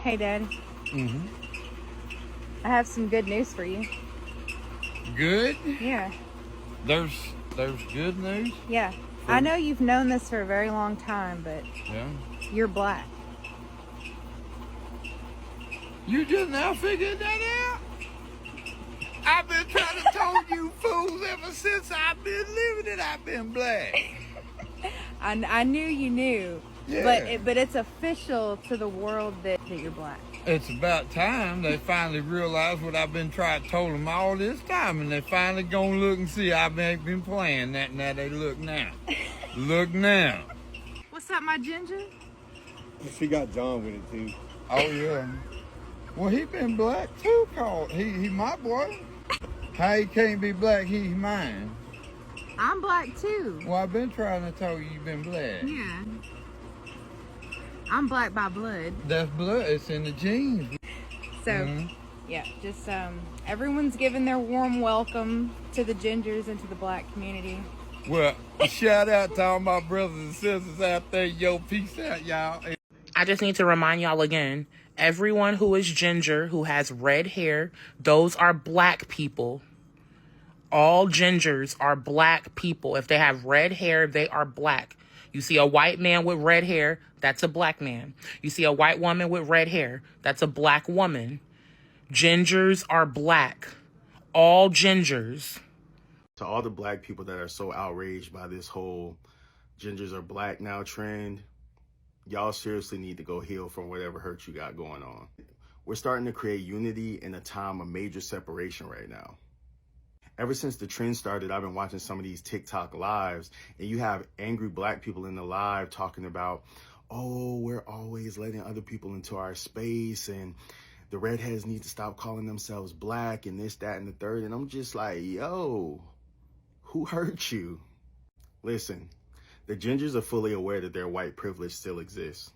Hey, Dad. Mm-hmm. I have some good news for you. Good? Yeah. There's good news? Yeah. I know you've known this for a very long time, but Yeah. you're black. You just now figured that out? I've been trying to tell you fools ever since I've been living it. I've been black. I knew you knew. Yeah. But it's official to the world that you're black. It's about time they finally realize what I've been trying to tell them all this time, and they finally gonna look and see I've been playing that. Now they look now. Look now. What's up, my ginger? She got John with it too. Oh yeah. Well, he been black too, Carl. He my boy. How he can't be black? He's mine. I'm black too. Well, I've been trying to tell you you've been black. Yeah. I'm black by blood. That's blood. It's in the genes. So, yeah, just everyone's giving their warm welcome to the gingers and to the black community. Well, shout out to all my brothers and sisters out there. Yo, peace out, y'all. I just need to remind y'all again, everyone who is ginger, who has red hair, those are black people. All gingers are black people. If they have red hair, they are black. You see a white man with red hair, that's a black man. You see a white woman with red hair, that's a black woman. Gingers are black. All gingers. To all the black people that are so outraged by this whole gingers are black now trend, y'all seriously need to go heal from whatever hurt you got going on. We're starting to create unity in a time of major separation right now. Ever since the trend started, I've been watching some of these TikTok lives, and you have angry black people in the live talking about, oh, we're always letting other people into our space, and the redheads need to stop calling themselves black, and this, that, and the third. And I'm just like, yo, who hurt you? Listen, the gingers are fully aware that their white privilege still exists.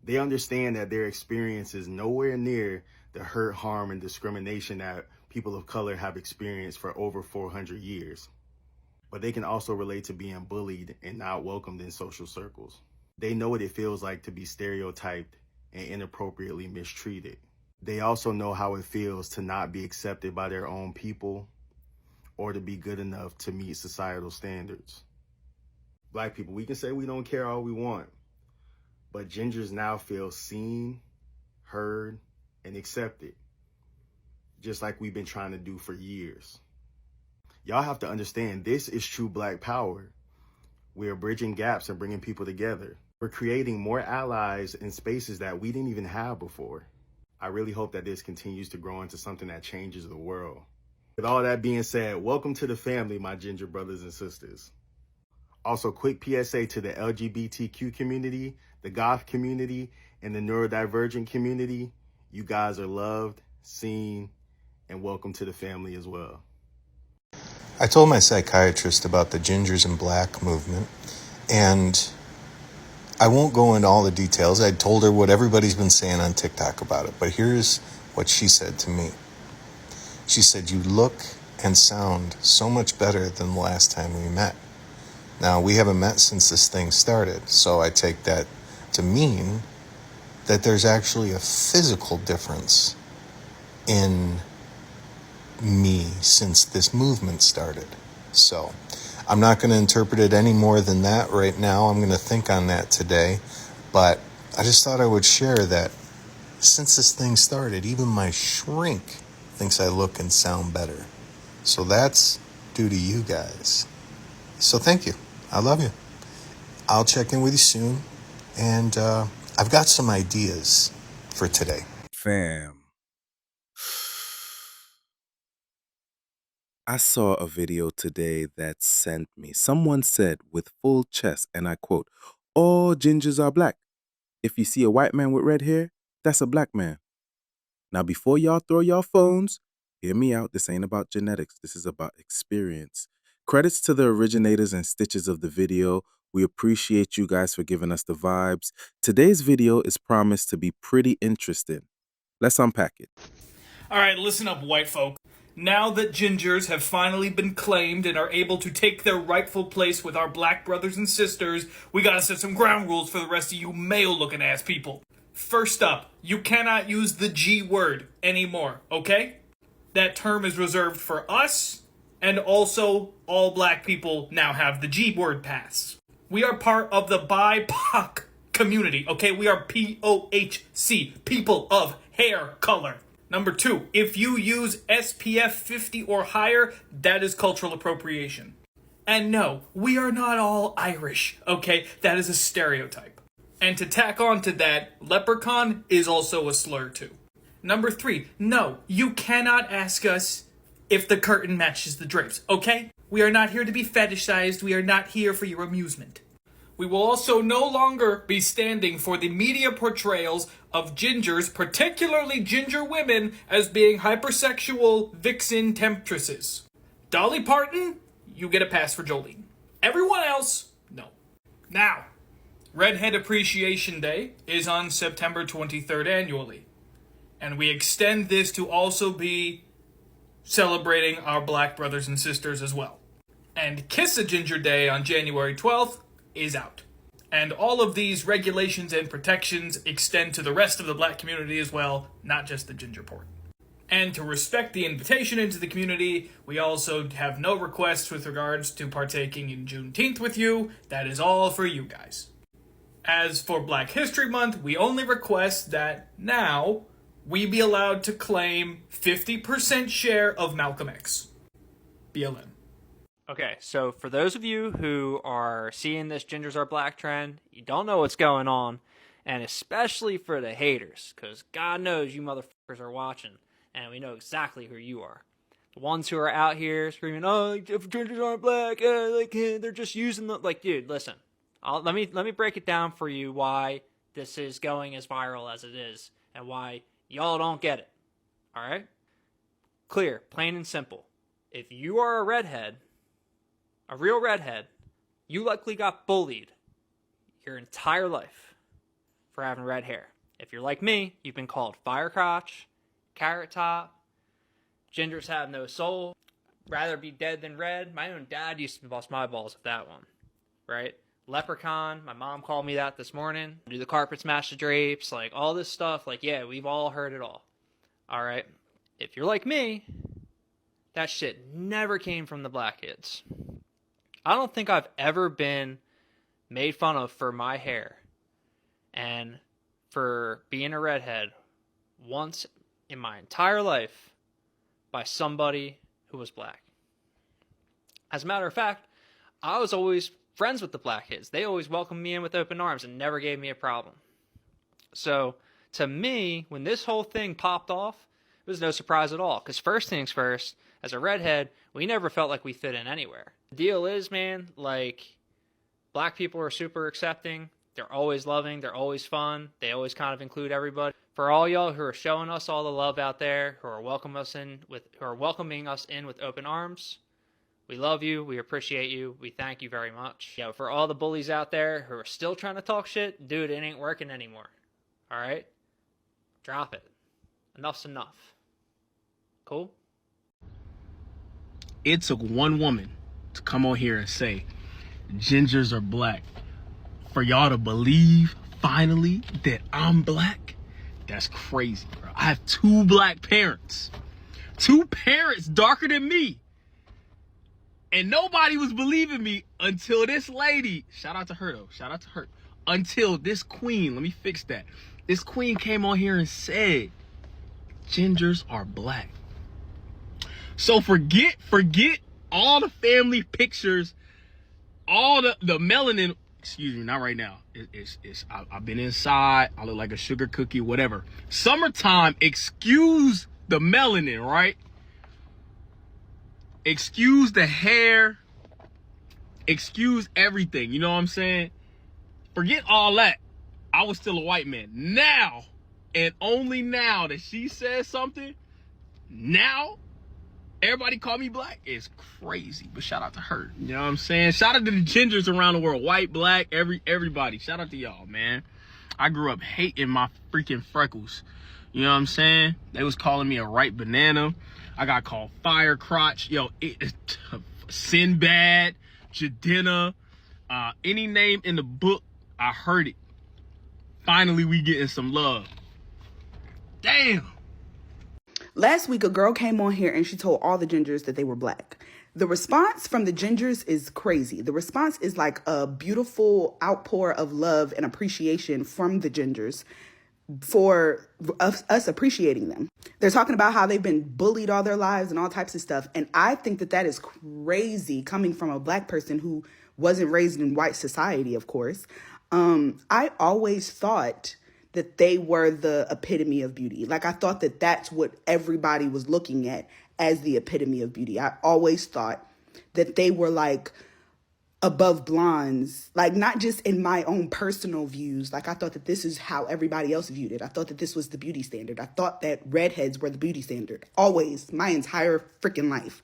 They understand that their experience is nowhere near the hurt, harm, and discrimination that people of color have experienced for over 400 years. But they can also relate to being bullied and not welcomed in social circles. They know what it feels like to be stereotyped and inappropriately mistreated. They also know how it feels to not be accepted by their own people or to be good enough to meet societal standards. Black people, we can say we don't care all we want, but gingers now feel seen, heard, and accepted, just like we've been trying to do for years. Y'all have to understand, this is true black power. We are bridging gaps and bringing people together. We're creating more allies in spaces that we didn't even have before. I really hope that this continues to grow into something that changes the world. With all that being said, welcome to the family, my ginger brothers and sisters. Also, quick PSA to the LGBTQ community, the goth community, and the neurodivergent community. You guys are loved, seen, and welcome to the family as well. I told my psychiatrist about the Gingers in Black movement, and I won't go into all the details. I told her what everybody's been saying on TikTok about it, but here's what she said to me. She said, you look and sound so much better than the last time we met. Now, we haven't met since this thing started, so I take that to mean that there's actually a physical difference in me since this movement started. So I'm not going to interpret it any more than that right now. I'm going to think on that today. But I just thought I would share that since this thing started, even my shrink thinks I look and sound better. So that's due to you guys. So thank you. I love you. I'll check in with you soon. And I've got some ideas for today. Fam. I saw a video today that sent me. Someone said with full chest, and I quote, all gingers are black. If you see a white man with red hair, that's a black man. Now, before y'all throw your phones, hear me out. This ain't about genetics. This is about experience. Credits to the originators and stitches of the video. We appreciate you guys for giving us the vibes. Today's video is promised to be pretty interesting. Let's unpack it. All right, listen up, white folk. Now that gingers have finally been claimed and are able to take their rightful place with our black brothers and sisters, we gotta set some ground rules for the rest of you male-looking ass people. First up, you cannot use the G word anymore, okay? That term is reserved for us, and also all black people now have the G word pass. We are part of the BIPOC community, okay? We are POHC, people of hair color. Number 2, if you use SPF 50 or higher, that is cultural appropriation. And no, we are not all Irish, okay? That is a stereotype. And to tack on to that, leprechaun is also a slur too. Number 3, no, you cannot ask us if the curtain matches the drapes, okay? We are not here to be fetishized, we are not here for your amusement. We will also no longer be standing for the media portrayals of gingers, particularly ginger women, as being hypersexual vixen temptresses. Dolly Parton, you get a pass for Jolene. Everyone else, no. Now, Redhead Appreciation Day is on September 23rd annually. And we extend this to also be celebrating our black brothers and sisters as well. And Kiss a Ginger Day on January 12th is out. And all of these regulations and protections extend to the rest of the black community as well, not just the ginger port. And to respect the invitation into the community, we also have no requests with regards to partaking in Juneteenth with you. That is all for you guys. As for Black History Month, we only request that now we be allowed to claim 50% share of Malcolm X. BLM. Okay, so for those of you who are seeing this gingers are black trend, you don't know what's going on, and especially for the haters, because God knows you motherfuckers are watching, and we know exactly who you are. The ones who are out here screaming, oh, if gingers aren't black, they're just using the... Like, dude, listen. Let me break it down for you why this is going as viral as it is, and why y'all don't get it. Alright? Clear, plain and simple. If you are a redhead... a real redhead, you likely got bullied your entire life for having red hair. If you're like me, you've been called fire crotch, carrot top, gingers have no soul, rather be dead than red. My own dad used to bust my balls with that one, right? Leprechaun, my mom called me that this morning. Do the carpets match the drapes? Like, all this stuff. Like, yeah, we've all heard it all. All right? If you're like me, that shit never came from the black kids. I don't think I've ever been made fun of for my hair and for being a redhead once in my entire life by somebody who was black. As a matter of fact, I was always friends with the black kids. They always welcomed me in with open arms and never gave me a problem. So, to me, when this whole thing popped off, it was no surprise at all. Because first things first, as a redhead, we never felt like we fit in anywhere. The deal is, man, like, black people are super accepting. They're always loving. They're always fun. They always kind of include everybody. For all y'all who are showing us all the love out there, who are welcoming us in with open arms, we love you. We appreciate you. We thank you very much. Yeah, for all the bullies out there who are still trying to talk shit, dude, it ain't working anymore. All right? Drop it. Enough's enough. Cool? It took one woman to come on here and say, gingers are black. For y'all to believe, finally, that I'm black? That's crazy, bro. I have 2 black parents. 2 parents darker than me. And nobody was believing me until this lady, shout out to her though, shout out to her, until this queen, let me fix that. This queen came on here and said, gingers are black. So forget all the family pictures, all the melanin, excuse me, not right now. I've been inside, I look like a sugar cookie, whatever. Summertime, excuse the melanin, right? Excuse the hair, excuse everything, you know what I'm saying? Forget all that. I was still a white man. Now, and only now that she says something, now, everybody call me black. It's crazy, but shout out to her. You know what I'm saying? Shout out to the gingers around the world, white, black, everybody. Shout out to y'all, man. I grew up hating my freaking freckles. You know what I'm saying? They was calling me a ripe banana. I got called fire crotch. Yo, Sinbad, Jadena, any name in the book, I heard it. Finally, we getting some love. Damn. Last week, a girl came on here and she told all the gingers that they were black. The response from the gingers is crazy. The response is like a beautiful outpour of love and appreciation from the gingers for us appreciating them. They're talking about how they've been bullied all their lives and all types of stuff. And I think that that is crazy coming from a black person who wasn't raised in white society, of course. I always thought that they were the epitome of beauty. Like, I thought that that's what everybody was looking at as the epitome of beauty. I always thought that they were like above blondes, like not just in my own personal views. Like, I thought that this is how everybody else viewed it. I thought that this was the beauty standard. I thought that redheads were the beauty standard. Always, my entire freaking life.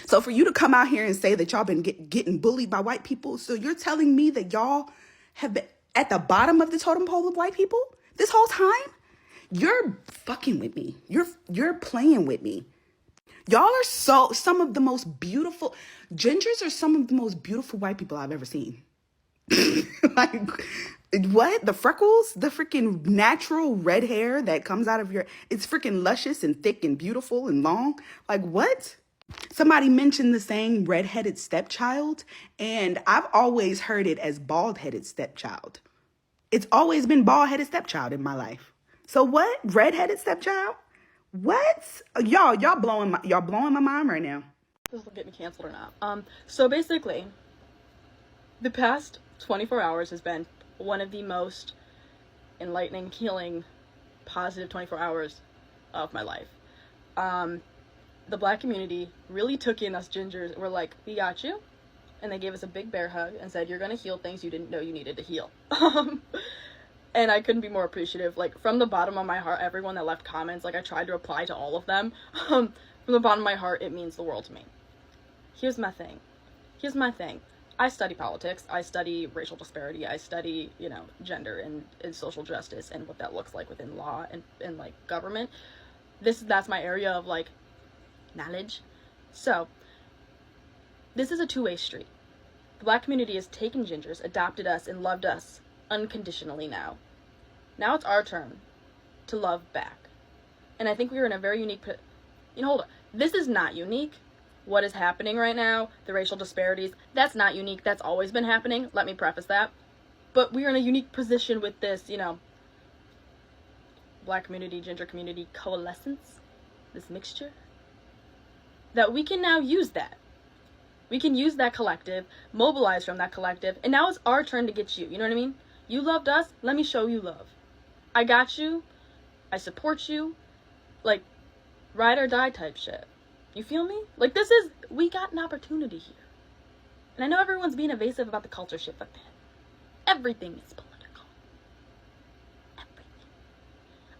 So for you to come out here and say that y'all been getting bullied by white people, so you're telling me that y'all have been at the bottom of the totem pole of white people this whole time? You're fucking with me. You're playing with me. Y'all are some of the most beautiful gingers are some of the most beautiful white people I've ever seen. Like, what? The freckles, the freaking natural red hair that comes out of it's freaking luscious and thick and beautiful and long. Like, what? Somebody mentioned the saying redheaded stepchild, and I've always heard it as bald-headed stepchild. It's always been bald-headed stepchild in my life. So what? Redheaded stepchild? What? Y'all blowing my mind right now. This will get me canceled or not. So basically, the past 24 hours has been one of the most enlightening, healing, positive 24 hours of my life. The black community really took in us gingers. We're like, we got you. And they gave us a big bear hug and said, you're going to heal things you didn't know you needed to heal. And I couldn't be more appreciative. Like, from the bottom of my heart, everyone that left comments, like, I tried to reply to all of them. From the bottom of my heart, it means the world to me. Here's my thing. I study politics. I study racial disparity. I study, gender and social justice and what that looks like within law and like, government. That's my area of, like, knowledge. So, this is a two-way street. The black community has taken gingers, adopted us, and loved us unconditionally now. Now it's our turn to love back. And I think we are in a very unique... hold on. This is not unique. What is happening right now, the racial disparities, that's not unique. That's always been happening. Let me preface that. But we are in a unique position with this, black community, ginger community coalescence, this mixture, that we can now use that. We can use that collective, mobilize from that collective, and now it's our turn to get you. You know what I mean? You loved us, let me show you love. I got you, I support you, like, ride or die type shit. You feel me? Like, we got an opportunity here. And I know everyone's being evasive about the culture shit, but man, everything is political. Everything.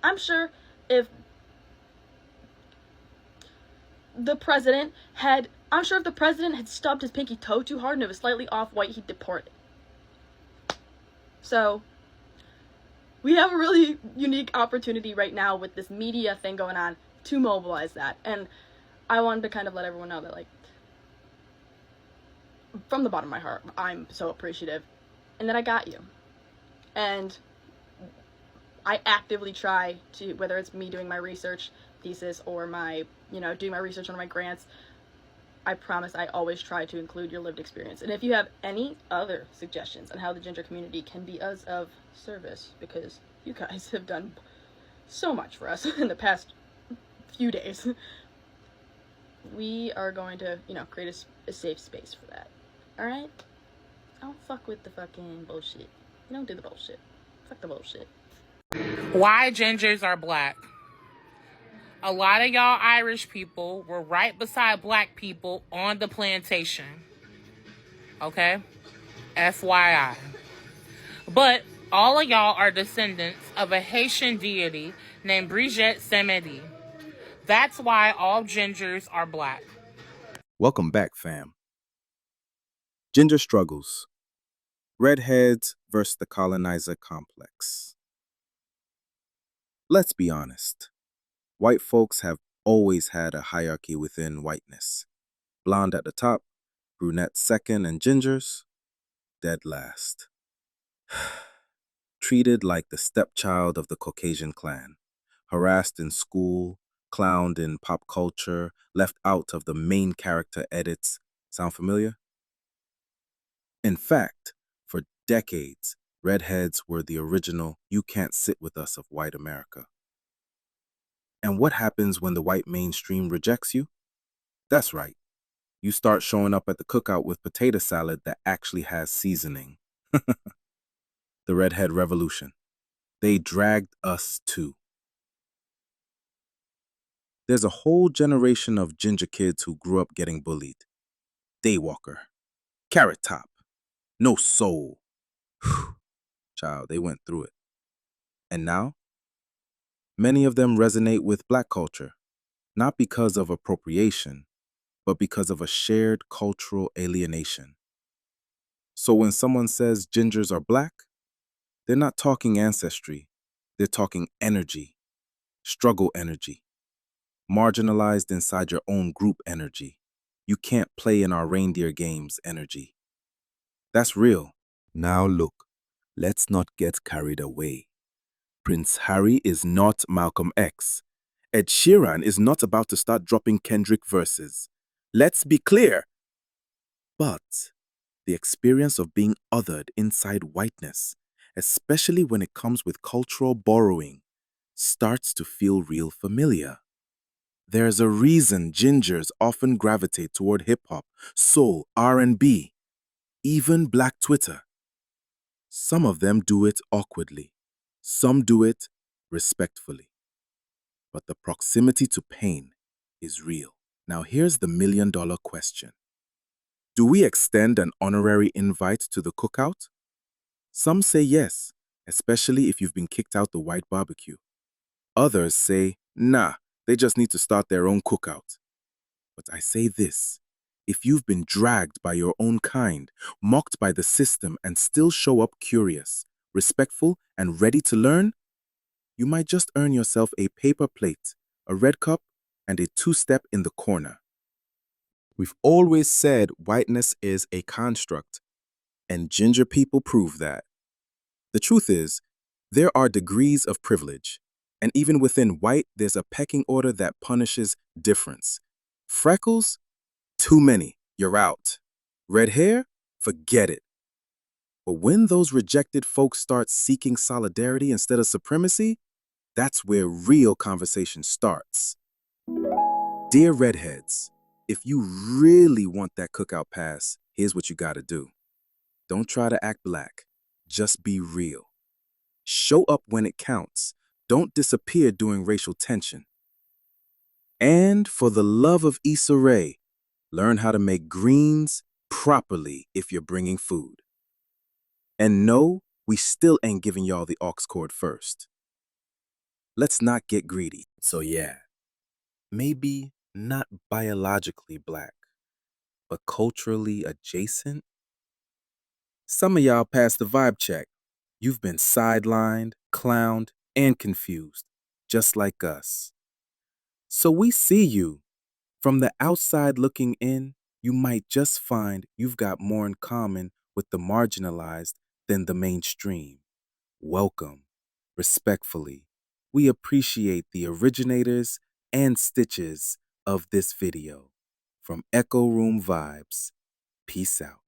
I'm sure if the president had stubbed his pinky toe too hard and it was slightly off white, he'd deport it. So, we have a really unique opportunity right now with this media thing going on to mobilize that. And I wanted to kind of let everyone know that, like, from the bottom of my heart, I'm so appreciative and that I got you. And I actively try to, whether it's me doing my research thesis or my, doing my research on my grants, I promise I always try to include your lived experience. And if you have any other suggestions on how the ginger community can be us of service, because you guys have done so much for us in the past few days, we are going to, create a safe space for that. Alright? Don't fuck with the fucking bullshit. You don't do the bullshit. Fuck the bullshit. Why gingers are black. A lot of y'all Irish people were right beside black people on the plantation. Okay? FYI. But all of y'all are descendants of a Haitian deity named Brigitte Samedi. That's why all gingers are black. Welcome back, fam. Ginger struggles. Redheads versus the colonizer complex. Let's be honest. White folks have always had a hierarchy within whiteness. Blonde at the top, brunette second, and gingers dead last. treated like the stepchild of the Caucasian clan, harassed in school, clowned in pop culture, left out of the main character edits. Sound familiar? In fact, for decades, redheads were the original "you can't sit with us" of white America. And what happens when the white mainstream rejects you? That's right. You start showing up at the cookout with potato salad that actually has seasoning. The redhead revolution. They dragged us too. There's a whole generation of ginger kids who grew up getting bullied. Daywalker. Carrot top. No soul. Child, they went through it. And now, many of them resonate with black culture, not because of appropriation, but because of a shared cultural alienation. So when someone says gingers are black, they're not talking ancestry, they're talking energy, struggle energy, marginalized inside your own group energy. You can't play in our reindeer games energy. That's real. Now look, let's not get carried away. Prince Harry is not Malcolm X. Ed Sheeran is not about to start dropping Kendrick verses. Let's be clear. But the experience of being othered inside whiteness, especially when it comes with cultural borrowing, starts to feel real familiar. There's a reason gingers often gravitate toward hip-hop, soul, R&B, even Black Twitter. Some of them do it awkwardly. Some do it respectfully. But the proximity to pain is real. Now here's the million-dollar question. Do we extend an honorary invite to the cookout? Some say yes, especially if you've been kicked out the white barbecue. Others say, nah, they just need to start their own cookout. But I say this, if you've been dragged by your own kind, mocked by the system, and still show up curious, respectful, and ready to learn, you might just earn yourself a paper plate, a red cup, and a two-step in the corner. We've always said whiteness is a construct, and ginger people prove that. The truth is, there are degrees of privilege, and even within white, there's a pecking order that punishes difference. Freckles? Too many. You're out. Red hair? Forget it. But when those rejected folks start seeking solidarity instead of supremacy, that's where real conversation starts. Dear Redheads, if you really want that cookout pass, here's what you gotta do. Don't try to act black. Just be real. Show up when it counts. Don't disappear during racial tension. And for the love of Issa Rae, learn how to make greens properly if you're bringing food. And no, we still ain't giving y'all the aux cord first. Let's not get greedy. So yeah, maybe not biologically black, but culturally adjacent? Some of y'all passed the vibe check. You've been sidelined, clowned, and confused, just like us. So we see you. From the outside looking in, you might just find you've got more in common with the marginalized than the mainstream. Welcome. Respectfully, we appreciate the originators and stitches of this video. From Echo Room Vibes, peace out.